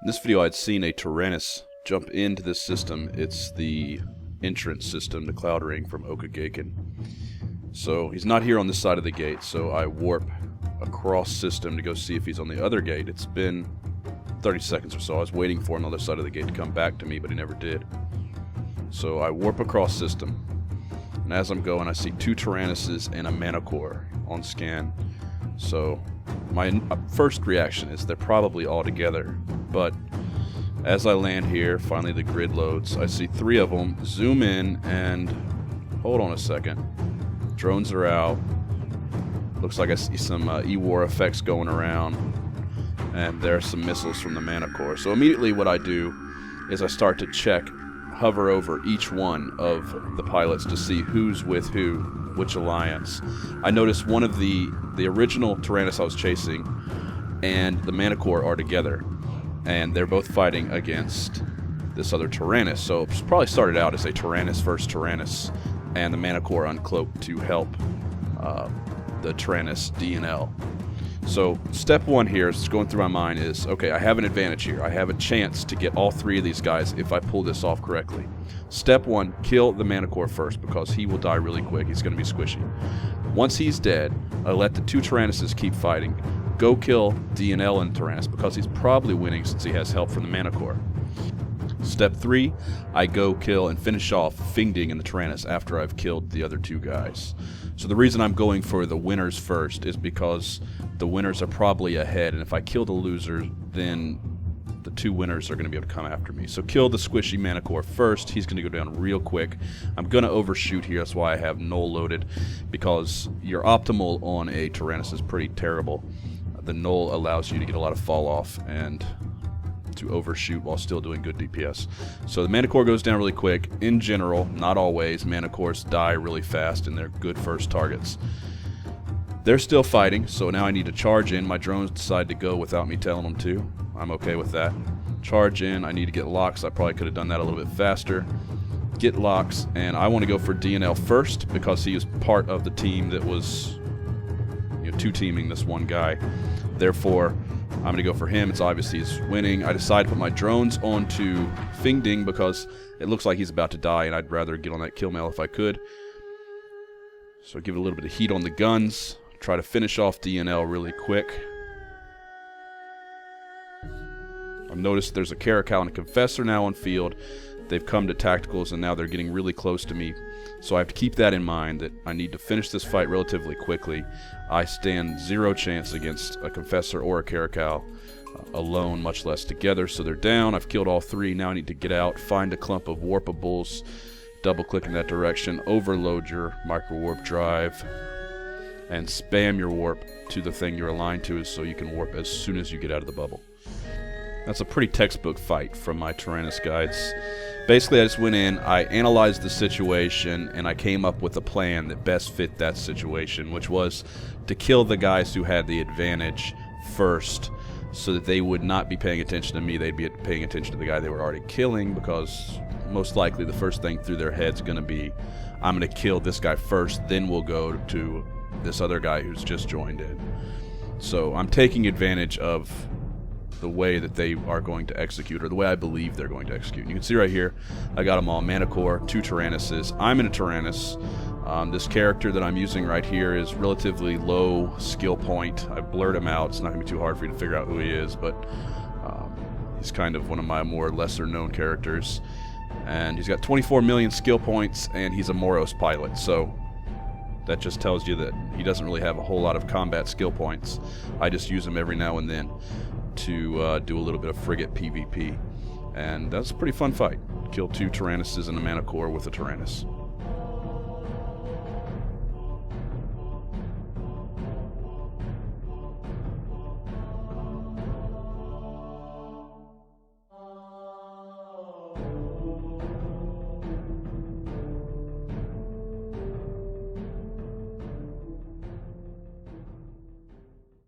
this video I'd seen a Taranis jump into this system. It's the entrance system to Cloud Ring from Okagaken. So he's not here on this side of the gate, so I warp across system to go see if he's on the other gate. It's been 30 seconds or so. I was waiting for him on the other side of the gate to come back to me, but he never did. So I warp across system, and as I'm going I see two Taranises and a Manticore on scan. So my first reaction is they're probably all together, but as I land here, finally the grid loads. I see three of them zoom in, and hold on a second, drones are out. Looks like I see some E-War effects going around, and there are some missiles from the Manticore. So immediately what I do is I start to check, hover over each one of the pilots to see who's with who, which alliance. I notice one of the original Taranis I was chasing and the Manticore are together, and they're both fighting against this other Taranis. So it probably started out as a Taranis versus Taranis, and the Manticore uncloaked to help the Taranis DNL. So step one here is going through my mind is, okay, I have an advantage here. I have a chance to get all three of these guys if I pull this off correctly. Step one, kill the Manticore first, because he will die really quick. He's going to be squishy. Once he's dead, I let the two Taranises keep fighting. Go kill DNL and Taranis, because he's probably winning since he has help from the Manticore. Step 3, I go kill and finish off Fingding and the Taranis after I've killed the other two guys. So the reason I'm going for the winners first is because the winners are probably ahead, and if I kill the losers, then the two winners are going to be able to come after me. So kill the squishy Manticore first. He's going to go down real quick. I'm going to overshoot here. That's why I have null loaded, because your optimal on a Taranis is pretty terrible. The null allows you to get a lot of fall off and to overshoot while still doing good DPS. So the Manticore goes down really quick. In general, not always, Manticores die really fast and they're good first targets. They're still fighting, so now I need to charge in. My drones decide to go without me telling them to. I'm okay with that. Charge in. I need to get locks. I probably could have done that a little bit faster. Get locks, and I want to go for DNL first because he is part of the team that was, two-teaming this one guy. Therefore, I'm going to go for him. It's obvious he's winning. I decide to put my drones onto Fingding because it looks like he's about to die, and I'd rather get on that kill mail if I could. So give it a little bit of heat on the guns. Try to finish off DNL really quick. I've noticed there's a Caracal and a Confessor now on field. They've come to tacticals, and now they're getting really close to me. So I have to keep that in mind, that I need to finish this fight relatively quickly. I stand zero chance against a Confessor or a Caracal alone, much less together. So they're down. I've killed all three. Now I need to get out, find a clump of warpables, double-click in that direction, overload your micro-warp drive, and spam your warp to the thing you're aligned to so you can warp as soon as you get out of the bubble. That's a pretty textbook fight from my Taranis guides. Basically, I just went in, I analyzed the situation, and I came up with a plan that best fit that situation, which was to kill the guys who had the advantage first so that they would not be paying attention to me. They'd be paying attention to the guy they were already killing, because most likely the first thing through their head's going to be, I'm going to kill this guy first, then we'll go to this other guy who's just joined in. So I'm taking advantage of the way that they are going to execute, or the way I believe they're going to execute. You can see right here, I got them all. Manticore, two Taranises. I'm in a Taranis. This character that I'm using right here is relatively low skill point. I blurred him out. It's not going to be too hard for you to figure out who he is, but he's kind of one of my more lesser known characters. And he's got 24 million skill points, and he's a Moros pilot, so that just tells you that he doesn't really have a whole lot of combat skill points. I just use him every now and then to do a little bit of frigate PVP, and that's a pretty fun fight. Killed two Taranises and a Manticore with a Taranis.